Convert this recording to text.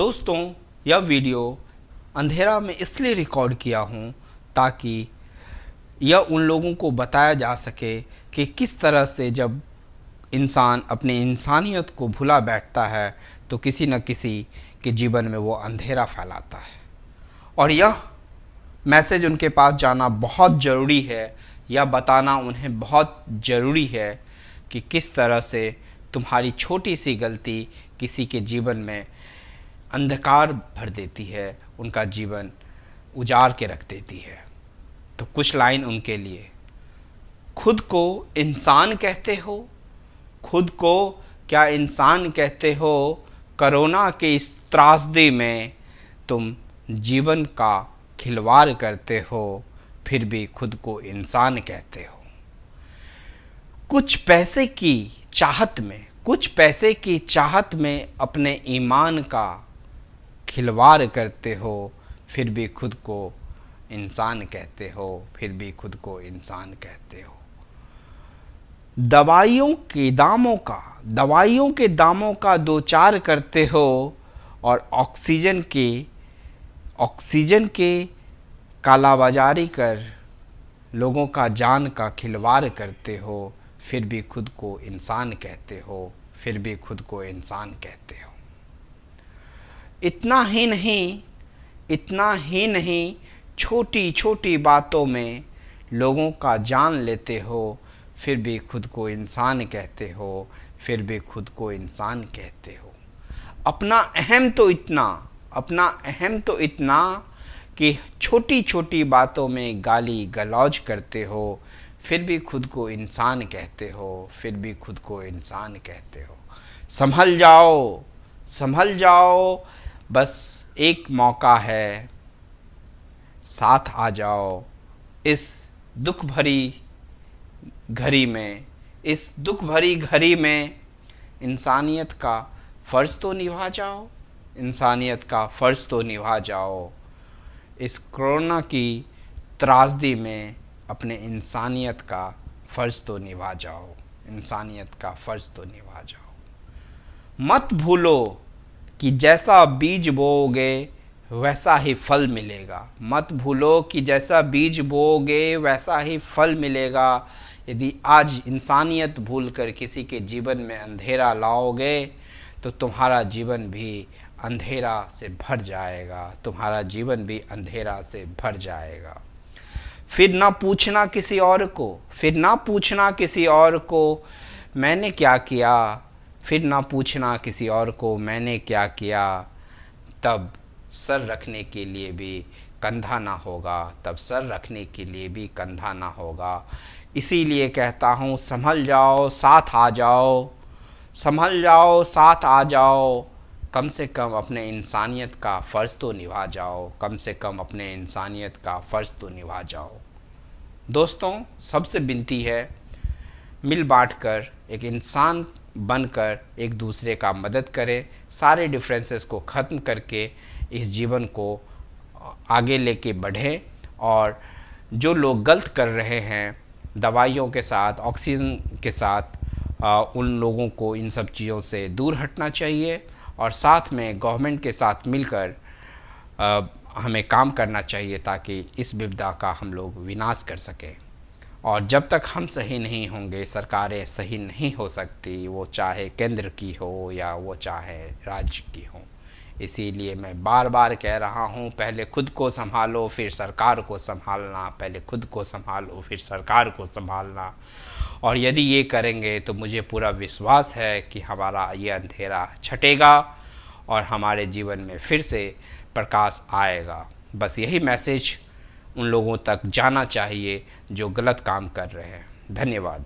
दोस्तों, यह वीडियो अंधेरा में इसलिए रिकॉर्ड किया हूँ ताकि यह उन लोगों को बताया जा सके कि किस तरह से जब इंसान अपनी इंसानियत को भुला बैठता है तो किसी न किसी के जीवन में वो अंधेरा फैलाता है। और यह मैसेज उनके पास जाना बहुत ज़रूरी है, यह बताना उन्हें बहुत ज़रूरी है कि किस तरह से तुम्हारी छोटी सी गलती किसी के जीवन में अंधकार भर देती है, उनका जीवन उजाड़ के रख देती है। तो कुछ लाइन उनके लिए। खुद को इंसान कहते हो, खुद को क्या इंसान कहते हो? कोरोना के इस त्रासदी में तुम जीवन का खिलवाड़ करते हो, फिर भी खुद को इंसान कहते हो। कुछ पैसे की चाहत में अपने ईमान का खिलवाड़ करते हो, फिर भी खुद को इंसान कहते हो, फिर भी खुद को इंसान कहते हो। दवाइयों के दामों का दो चार करते हो और ऑक्सीजन के कालाबाजारी कर लोगों का जान का खिलवाड़ करते हो, फिर भी खुद को इंसान कहते हो, फिर भी खुद को इंसान कहते हो। इतना ही नहीं, छोटी छोटी बातों में लोगों का जान लेते हो, फिर भी खुद को इंसान कहते हो, फिर भी खुद को इंसान कहते हो। अपना अहम तो इतना कि छोटी छोटी बातों में गाली गलौज करते हो, फिर भी खुद को इंसान कहते हो, फिर भी खुद को इंसान कहते हो। संभल जाओ, बस एक मौका है, साथ आ जाओ इस दुख भरी घड़ी में, इंसानियत का फ़र्ज़ तो निभा जाओ। इस कोरोना की त्रासदी में अपने इंसानियत का फ़र्ज़ तो निभा जाओ। मत भूलो कि जैसा बीज बोओगे वैसा ही फल मिलेगा। यदि आज इंसानियत भूलकर किसी के जीवन में अंधेरा लाओगे तो तुम्हारा जीवन भी अंधेरा से भर जाएगा। फिर ना पूछना किसी और को मैंने क्या किया, तब सर रखने के लिए भी कंधा ना होगा। इसीलिए कहता हूँ, संभल जाओ, साथ आ जाओ। कम से कम अपने इंसानियत का फ़र्ज़ तो निभा जाओ। दोस्तों, सबसे विनती है, मिल बांट कर एक इंसान बनकर एक दूसरे का मदद करें। सारे डिफरेंसेस को ख़त्म करके इस जीवन को आगे लेके बढ़ें। और जो लोग गलत कर रहे हैं दवाइयों के साथ, ऑक्सीजन के साथ, उन लोगों को इन सब चीज़ों से दूर हटना चाहिए और साथ में गवर्नमेंट के साथ मिलकर हमें काम करना चाहिए ताकि इस विपदा का हम लोग विनाश कर सकें। और जब तक हम सही नहीं होंगे, सरकारें सही नहीं हो सकती, वो चाहे केंद्र की हो या वो चाहे राज्य की हो। इसीलिए मैं बार बार कह रहा हूँ, पहले खुद को संभालो फिर सरकार को संभालना। और यदि ये करेंगे तो मुझे पूरा विश्वास है कि हमारा ये अंधेरा छटेगा और हमारे जीवन में फिर से प्रकाश आएगा। बस यही मैसेज उन लोगों तक जाना चाहिए जो गलत काम कर रहे हैं। धन्यवाद।